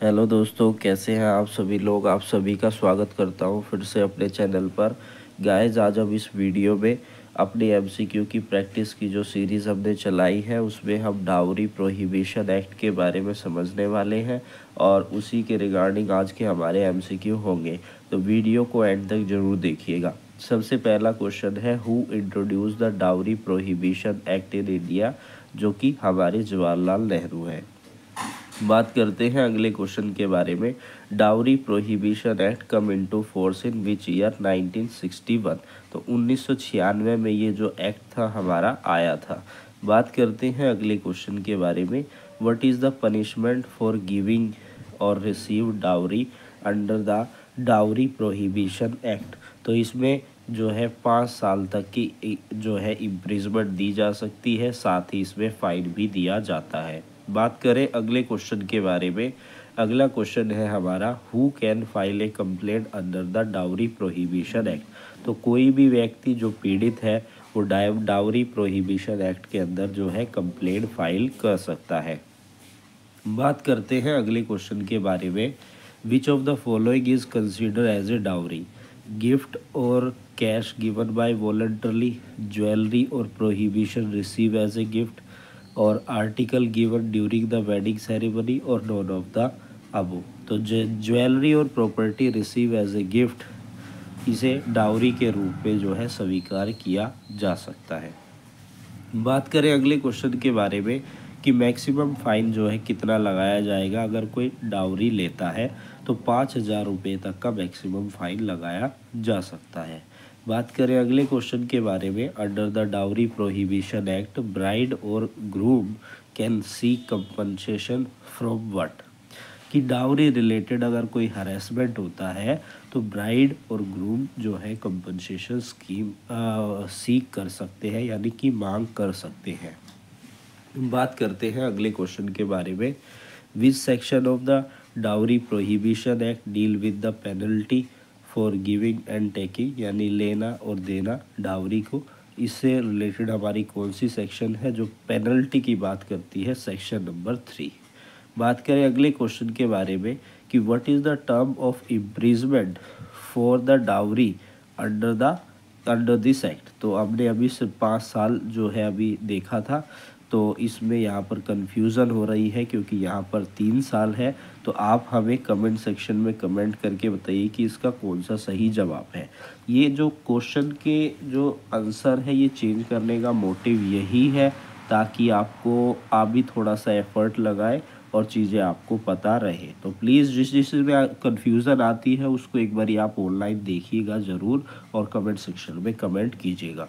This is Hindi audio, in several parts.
हेलो दोस्तों, कैसे हैं आप सभी लोग। आप सभी का स्वागत करता हूं फिर से अपने चैनल पर। गाइस, आज हम इस वीडियो में अपने एमसीक्यू की प्रैक्टिस की जो सीरीज़ हमने चलाई है उसमें हम डाउरी प्रोहिबिशन एक्ट के बारे में समझने वाले हैं और उसी के रिगार्डिंग आज के हमारे एमसीक्यू होंगे। तो वीडियो को एंड तक ज़रूर देखिएगा। सबसे पहला क्वेश्चन है, who introduce the dowry prohibition act in India, जो कि हमारे जवाहरलाल नेहरू हैं। बात करते हैं अगले क्वेश्चन के बारे में। Dowry prohibition act come into force in which year 1961। तो 1996 में ये जो एक्ट था हमारा आया था। बात करते हैं अगले क्वेश्चन के बारे में। What is the punishment for giving or receive dowry under the dowry prohibition act. तो इसमें जो है 5 साल तक की जो है इम्प्रिजमेंट दी जा सकती है, साथ ही इसमें फाइन भी दिया जाता है। बात करें अगले क्वेश्चन के बारे में। अगला क्वेश्चन है हमारा, who can file A complaint under the dowry prohibition act. तो कोई भी व्यक्ति जो पीड़ित है वो डाउरी प्रोहिबिशन एक्ट के अंदर जो है कंप्लेंट फाइल कर सकता है। बात करते हैं अगले क्वेश्चन के बारे में। Which of the following is consider as a dowry, gift or cash given by voluntarily, jewellery or prohibition receive as a gift, or article given during the wedding ceremony, or none of the above. तो jewellery or property receive as a gift, इसे डाउरी के रूप में जो है स्वीकार किया जा सकता है। बात करें अगले क्वेश्चन के बारे में कि मैक्सिमम फ़ाइन जो है कितना लगाया जाएगा अगर कोई डाउरी लेता है। तो 5,000 रुपये तक का मैक्सिमम फ़ाइन लगाया जा सकता है। बात करें अगले क्वेश्चन के बारे में। Under the dowry prohibition act, bride or groom can seek compensation from what. कि डाउरी रिलेटेड अगर कोई हरेसमेंट होता है तो ब्राइड और ग्रूम जो है कंपनसेशन स्कीम सीक कर सकते हैं, यानी कि मांग कर सकते हैं। बात करते हैं अगले क्वेश्चन के बारे में। Which section of the dowry prohibition act deal with the penalty for giving and taking, यानी लेना और देना डाउरी को। इससे रिलेटेड हमारी कौन सी सेक्शन है जो पेनल्टी की बात करती है? Section number 3। बात करें अगले क्वेश्चन के बारे में कि what is the term of imprisonment for the dowry under this act. तो हमने अभी सिर्फ 5 साल जो है अभी देखा था, तो इसमें यहाँ पर कन्फ्यूज़न हो रही है क्योंकि यहाँ पर 3 साल है। तो आप हमें कमेंट सेक्शन में कमेंट करके बताइए कि इसका कौन सा सही जवाब है। ये जो क्वेश्चन के जो आंसर है ये चेंज करने का मोटिव यही है ताकि आप भी थोड़ा सा एफर्ट लगाएं और चीज़ें आपको पता रहे। तो प्लीज़ जिसमें कन्फ्यूज़न आती है उसको एक बारी आप ऑनलाइन देखिएगा ज़रूर और कमेंट सेक्शन में कमेंट कीजिएगा।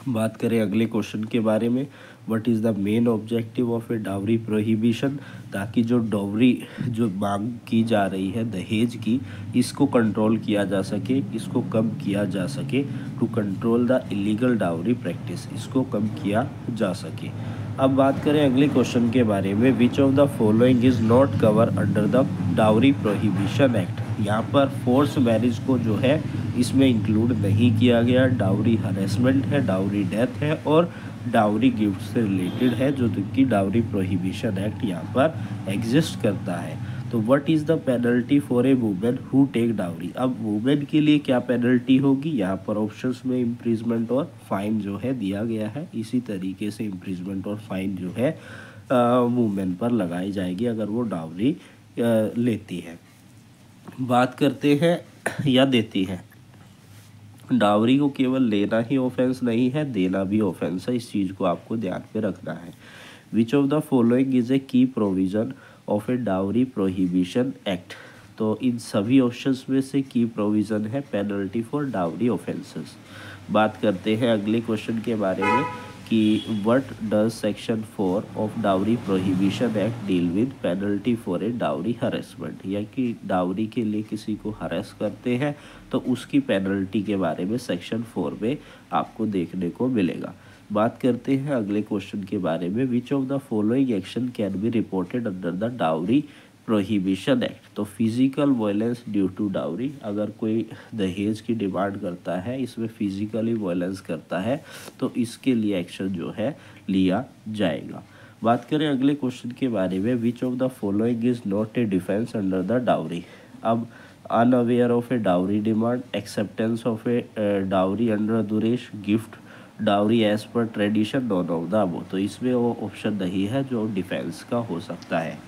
बात करें अगले क्वेश्चन के बारे में। What is the main objective of a dowry prohibition. ताकि जो डाउरी जो मांग की जा रही है दहेज की, इसको कंट्रोल किया जा सके, इसको कम किया जा सके। To control the illegal dowry practice, इसको कम किया जा सके। अब बात करें अगले क्वेश्चन के बारे में। Which of the following is not cover under the dowry prohibition act. यहाँ पर फोर्स मैरिज को जो है इसमें इंक्लूड नहीं किया गया। डाउरी हरेसमेंट है, डाउरी डेथ है और डाउरी गिफ्ट से रिलेटेड है जो कि डाउरी प्रोहिबिशन एक्ट यहाँ पर एग्जिस्ट करता है। तो what is the penalty for a women who take dowry. अब वुमेन के लिए क्या पेनल्टी होगी? यहाँ पर ऑप्शंस में इम्प्रिजमेंट और फाइन जो है दिया गया है। इसी तरीके से इम्प्रिजमेंट और फाइन जो है वुमेन पर लगाई जाएगी अगर वो डाउरी लेती है। बात करते हैं या देती है। डाउरी को केवल लेना ही ऑफेंस नहीं है, देना भी ऑफेंस है। इस चीज़ को आपको ध्यान में रखना है। Which of the following is a key provision of a dowry prohibition act. तो इन सभी ऑप्शंस में से की प्रोविज़न है पेनल्टी फॉर डाउरी ऑफेंसेस। बात करते हैं अगले क्वेश्चन के बारे में कि what does section 4 of dowry prohibition act deal with penalty for A dowry harassment. या कि डाउरी के लिए किसी को हरेस करते हैं तो उसकी पेनल्टी के बारे में सेक्शन 4 में आपको देखने को मिलेगा। बात करते हैं अगले क्वेश्चन के बारे में। Which of the following action can be reported under the dowry prohibition act. तो physical violence due to dowry, अगर कोई दहेज की डिमांड करता है, इसमें फिजिकली वायलेंस करता है तो इसके लिए एक्शन जो है लिया जाएगा। बात करें अगले क्वेश्चन के बारे में, which of the following is not a defence under the dowry. अब unaware of a dowry demand, acceptance of a dowry under duress, gift, dowry as per tradition, none of the above. तो इसमें वो ऑप्शन नहीं है जो डिफेंस का हो सकता है।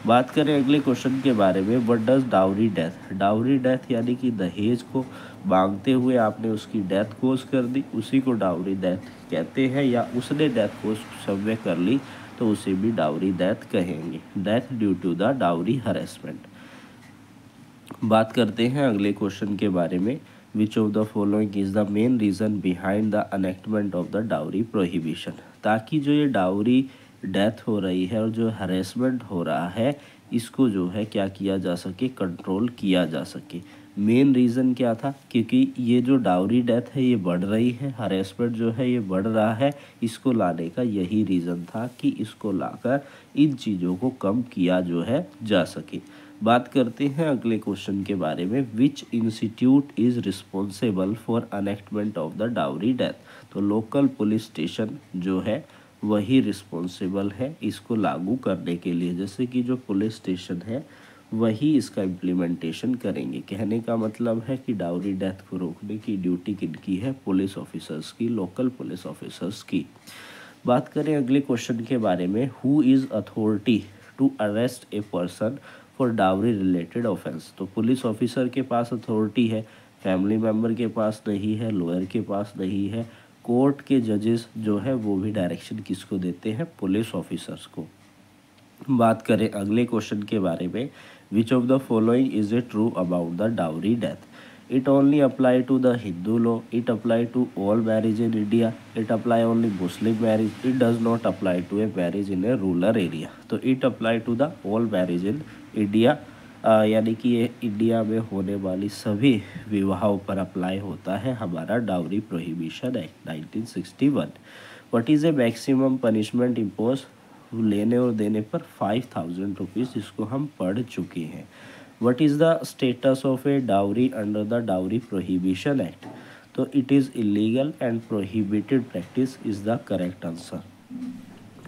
बात करें अगले क्वेश्चन के बारे में, what does dowry death. Dowry death यानी कि दहेज को मांगते हुए आपने उसकी डेथ कोज कर दी, उसी को डाउरी डेथ कहते हैं, या उसने डेथ कोज सबवे कर ली तो उसे भी डाउरी डेथ कहेंगे, death due to the dowry harassment. बात करते हैं अगले क्वेश्चन के बारे में, which of the following is the main reason behind the enactment of the dowry prohibition. ताकि जो ये डाउरी डेथ हो रही है और जो हरेसमेंट हो रहा है इसको जो है क्या किया जा सके, कंट्रोल किया जा सके। मेन रीज़न क्या था, क्योंकि ये जो डाउरी डेथ है ये बढ़ रही है, हरेसमेंट जो है ये बढ़ रहा है, इसको लाने का यही रीज़न था कि इसको लाकर इन चीज़ों को कम किया जो है जा सके। बात करते हैं अगले क्वेश्चन के बारे में, which institute is responsible for enactment of the dowry death. तो लोकल पुलिस स्टेशन जो है वही रिस्पॉन्सिबल है इसको लागू करने के लिए, जैसे कि जो पुलिस स्टेशन है वही इसका इम्प्लीमेंटेशन करेंगे। कहने का मतलब है कि डाउरी डेथ को रोकने की ड्यूटी किनकी है, पुलिस ऑफिसर्स की, लोकल पुलिस ऑफिसर्स की। बात करें अगले क्वेश्चन के बारे में, who is authority to arrest a person for dowry related offence. तो पुलिस ऑफिसर के पास अथॉरिटी है, फैमिली मेम्बर के पास नहीं है, लॉयर के पास नहीं है, कोर्ट के जजेस जो है वो भी डायरेक्शन किसको देते हैं, पुलिस ऑफिसर्स को। बात करें अगले क्वेश्चन के बारे में, which of the following is a true about the dowry death. It only apply to the Hindu law, it apply to all marriage in India, it apply only Muslim marriage, it does not apply to a marriage in a rural area. तो it apply to the all marriage in India, यानी कि ये इंडिया में होने वाली सभी विवाहों पर अप्लाई होता है हमारा dowry prohibition act 1961। What is A maximum punishment impose, लेने और देने पर 5000 रुपीज़, जिसको हम पढ़ चुके हैं। What is the status of a dowry under the dowry prohibition act. तो it is illegal and prohibited practice is the correct answer.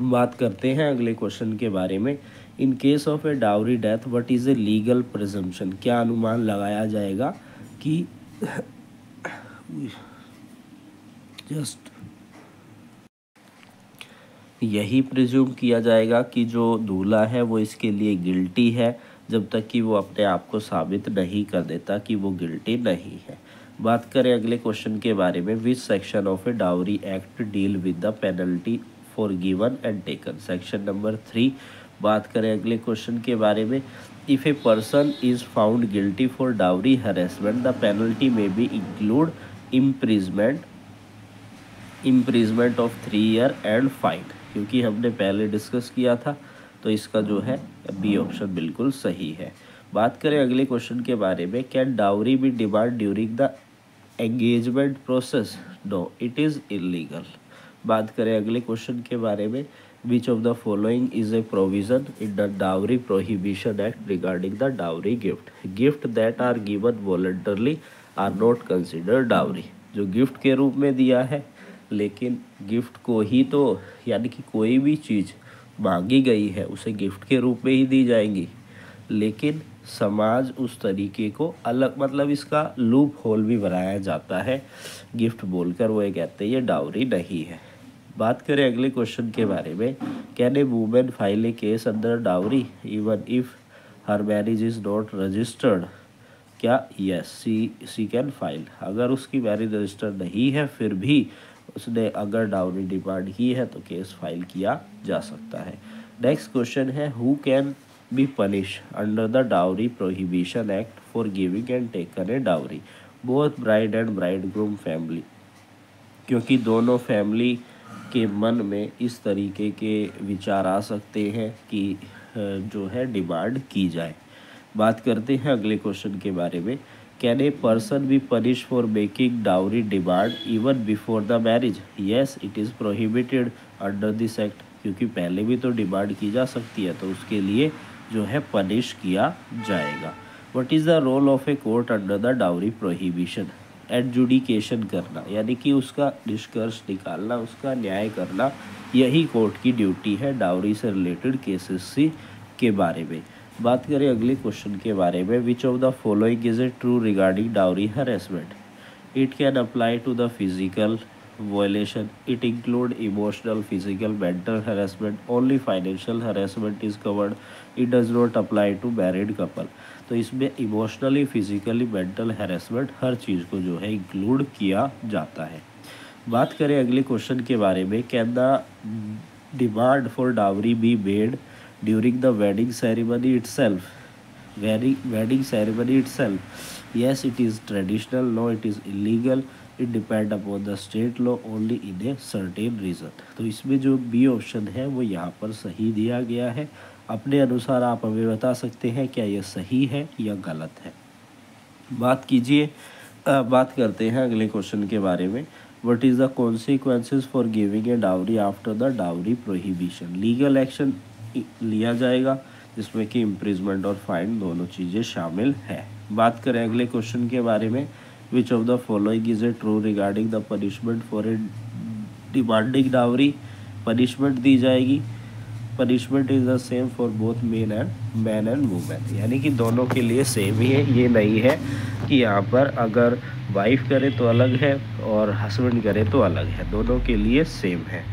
बात करते हैं अगले क्वेश्चन के बारे में, in case of a dowry death what is a legal presumption. क्या अनुमान लगाया जाएगा कि जस्ट यही प्रिज्यूम किया जाएगा कि जो दूल्हा है वो इसके लिए गिल्टी है, जब तक कि वो अपने आप को साबित नहीं कर देता कि वो गिल्टी नहीं है। बात करें अगले क्वेश्चन के बारे में, which section of a dowry act deal with the penalty for given and taken. Section number 3। बात करें अगले क्वेश्चन के बारे में, if a person is found guilty for dowry harassment the penalty may be include imprisonment of 3 year and fine. क्योंकि हमने पहले डिस्कस किया था तो इसका जो है बी ऑप्शन बिल्कुल सही है। बात करें अगले क्वेश्चन के बारे में, can dowry be demand during the engagement process. No, it is illegal. बात करें अगले क्वेश्चन के बारे में, which of the following is a provision in the dowry prohibition act regarding the dowry gift. Gift that are given voluntarily are not consider dowry. जो गिफ्ट के रूप में दिया है, लेकिन गिफ्ट को ही तो, यानी कि कोई भी चीज़ मांगी गई है उसे गिफ्ट के रूप में ही दी जाएंगी, लेकिन समाज उस तरीके को अलग, मतलब इसका लूप होल भी बनाया जाता है गिफ्ट बोलकर, वो ये कहते हैं ये डाउरी नहीं है। बात करें अगले क्वेश्चन के बारे में, can A women file A case under dowry even if her marriage is not registered. क्या यस, सी कैन फाइल। अगर उसकी मैरिज रजिस्टर्ड नहीं है फिर भी उसने अगर डाउरी डिमांड की है तो केस फाइल किया जा सकता है। नेक्स्ट क्वेश्चन है, who can be punish under the dowry prohibition act for giving and taken a dowry. Both bride and bridegroom family, क्योंकि दोनों फैमिली के मन में इस तरीके के विचार आ सकते हैं कि जो है डिमांड की जाए। बात करते हैं अगले क्वेश्चन के बारे में, can a person be punish for making dowry demand even before the marriage. Yes, it is prohibited under this act. क्योंकि पहले भी तो डिमांड की जा सकती है तो उसके लिए जो है पनिश किया जाएगा। What is the role of a court under the dowry prohibition. Adjudication करना, यानी कि उसका निष्कर्ष निकालना, उसका न्याय करना, यही कोर्ट की ड्यूटी है डाउरी से रिलेटेड केसेस के बारे में। बात करें अगले क्वेश्चन के बारे में, which of the following is a true regarding dowry harassment? It can apply to the physical violation, it include emotional, physical, mental harassment, only financial harassment is covered, it does not apply to married couple। तो इसमें इमोशनली, फिजिकली, मेंटल हैरेसमेंट हर चीज़ को जो है इंक्लूड किया जाता है। बात करें अगले क्वेश्चन के बारे में, can the demand for dowry be made during the wedding ceremony itself? wedding ceremony itself? Yes, it is traditional, no it is illegal, it depend upon the state law only in a certain reason। तो इसमें जो बी ऑप्शन है वो यहाँ पर सही दिया गया है। अपने अनुसार आप हमें बता सकते हैं क्या ये सही है या गलत है। बात करते हैं अगले क्वेश्चन के बारे में, what is the consequences for giving a dowry after the dowry prohibition? Legal action लिया जाएगा जिसमें कि इम्प्रिजमेंट और फाइन दोनों चीज़ें शामिल है। बात करें अगले क्वेश्चन के बारे में, which of the following is a true regarding the punishment for a demanding dowry? Punishment दी जाएगी, punishment is the same for both man and women, यानी कि दोनों के लिए सेम ही है। ये नहीं है कि यहाँ पर अगर वाइफ करे तो अलग है और हस्बैंड करे तो अलग है, दोनों के लिए सेम है।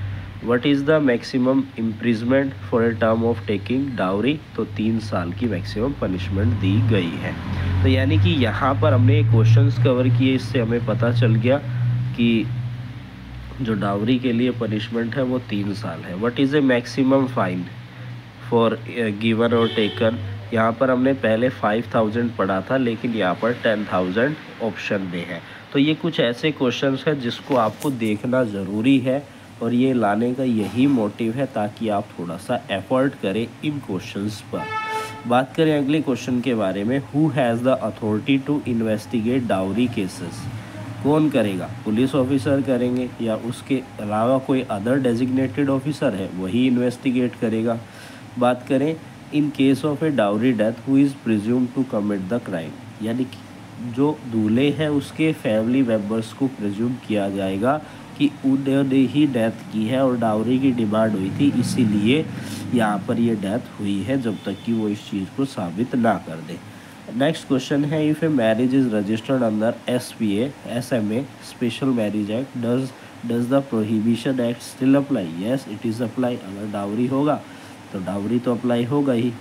What is the maximum imprisonment for a term of taking dowry? तो 3 साल की मैक्सिमम पनिशमेंट दी गई है। तो यानी कि यहाँ पर हमने क्वेश्चंस कवर किए, इससे हमें पता चल गया कि जो डाउरी के लिए पनिशमेंट है वो 3 साल है। What is A maximum fine for given और टेकन? यहाँ पर हमने पहले 5000 पढ़ा था, लेकिन यहाँ पर 10,000 ऑप्शन में है। तो ये कुछ ऐसे क्वेश्चंस हैं जिसको आपको देखना ज़रूरी है और ये लाने का यही मोटिव है ताकि आप थोड़ा सा एफर्ट करें इन क्वेश्चंस पर। बात करें अगले क्वेश्चन के बारे में, who has the authority to investigate dowry cases? कौन करेगा? पुलिस ऑफिसर करेंगे या उसके अलावा कोई अदर डेजिग्नेटेड ऑफिसर है वही इन्वेस्टिगेट करेगा। बात करें in case of a dowry death who is presume to commit the crime? यानी कि जो दूल्हे हैं उसके फैमिली मेम्बर्स को प्रिज्यूम किया जाएगा कि उन्होंने ही डेथ की है और डाउरी की डिमांड हुई थी, इसीलिए यहाँ पर ये डेथ हुई है, जब तक कि वो इस चीज़ को साबित ना कर दे। नेक्स्ट क्वेश्चन है, if a marriage is registered under SPA SMA special marriage act, does the prohibition act still apply? Yes it is apply. अगर डाउरी होगा तो डाउरी तो अप्लाई होगा ही,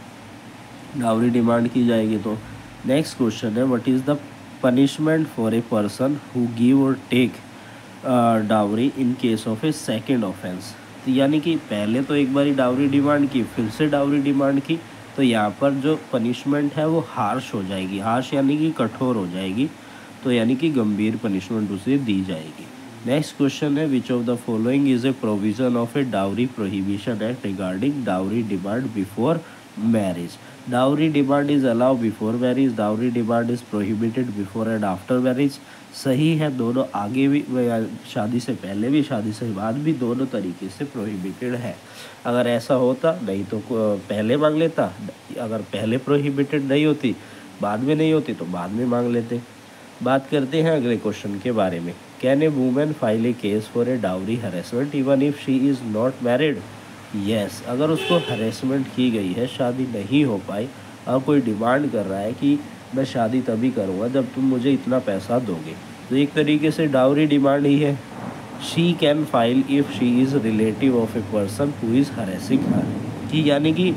डाउरी डिमांड की जाएगी तो। नेक्स्ट क्वेश्चन है, what is the punishment for a person who give or take dowry in case of a second offence? तो यानी कि पहले तो एक बारी डाउरी डिमांड की, फिर से डाउरी डिमांड की, तो यहाँ पर जो पनिशमेंट है वो हार्श हो जाएगी। हार्श यानी कि कठोर हो जाएगी, तो यानी कि गंभीर पनिशमेंट उसे दी जाएगी। नेक्स्ट क्वेश्चन है, which of the following is a provision of a dowry prohibition act regarding dowry demand before marriage? Dowry demand is allow before marriage, dowry demand is prohibited before and after marriage. सही है, दोनों आगे भी, शादी से पहले भी शादी से बाद भी दोनों तरीके से प्रोहिबिटेड है। अगर ऐसा होता नहीं तो पहले मांग लेता, अगर पहले प्रोहिबिटेड नहीं होती बाद में नहीं होती तो बाद में मांग लेते। बात करते हैं अगले क्वेश्चन के बारे में, can A women file A case for a dowry harassment even if she is not married? Yes, अगर उसको हरेसमेंट की गई है, शादी नहीं हो पाई और कोई डिमांड कर रहा है कि मैं शादी तभी करूँगा जब तुम मुझे इतना पैसा दोगे, तो एक तरीके से डाउरी डिमांड ही है। She can file if she is relative of a person who is harassing her, कि यानी कि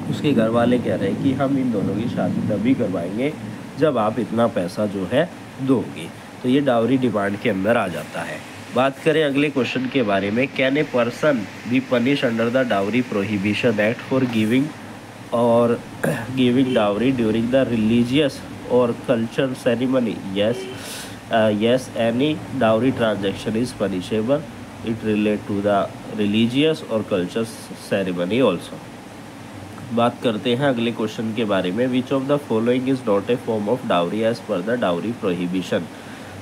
उसके घर वाले कह रहे हैं कि हम इन दोनों की शादी तभी करवाएंगे जब आप इतना पैसा जो है दोगे, तो ये डाउरी डिमांड के अंदर आ जाता है। बात करें अगले क्वेश्चन के बारे में, can a person be punish under the dowry prohibition act for giving or giving dowry during the religious or culture ceremony? yes, any dowry transaction is punishable, it relate to the religious और culture ceremony also। बात करते हैं अगले क्वेश्चन के बारे में, which of the following is not a form of dowry as per the dowry prohibition?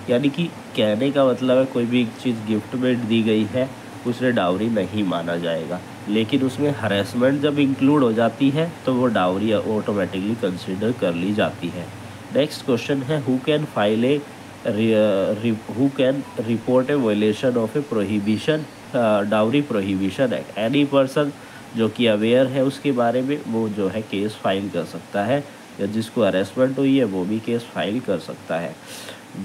यानी कि कहने का मतलब है कोई भी चीज़ गिफ्ट में दी गई है उसे डाउरी नहीं माना जाएगा, लेकिन उसमें हरेसमेंट जब इंक्लूड हो जाती है तो वो डाउरी ऑटोमेटिकली कंसिडर कर ली जाती है। नेक्स्ट क्वेश्चन है, who can file A who can report a violation of a prohibition dowry prohibition act। Any person जो कि अवेयर है उसके बारे में वो जो है केस फाइल कर सकता है, या जिसको अरेस्टमेंट हुई है वो भी केस फाइल कर सकता है।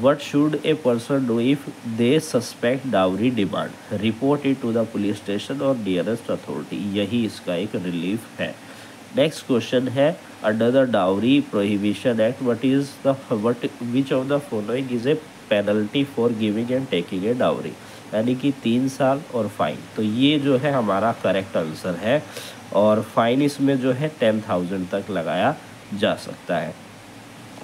What should a person do if they suspect dowry demand? Report it to the police station or nearest authority। यही इसका एक रिलीफ है। नेक्स्ट क्वेश्चन है, under the dowry prohibition act which of the following is A penalty for giving and taking a dowry. यानी कि 3 साल और फाइन। तो ये जो है हमारा करेक्ट आंसर है, और फाइन इसमें जो है 10,000 तक लगाया जा सकता है।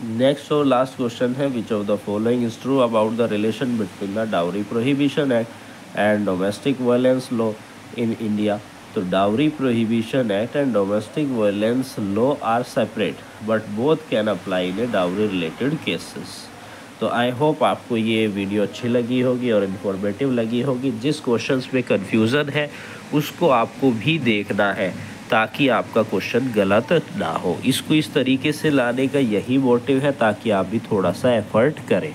नेक्स्ट और लास्ट क्वेश्चन है, which of the following is true about the relation between the dowry prohibition act and domestic violence law in India. तो dowry prohibition act and domestic violence law are separate but both can apply in a dowry related cases. तो आई होप आपको ये वीडियो अच्छी लगी होगी और इन्फॉर्मेटिव लगी होगी। जिस क्वेश्चंस में कन्फ्यूज़न है उसको आपको भी देखना है ताकि आपका क्वेश्चन गलत ना हो। इसको इस तरीके से लाने का यही मोटिव है ताकि आप भी थोड़ा सा एफर्ट करें।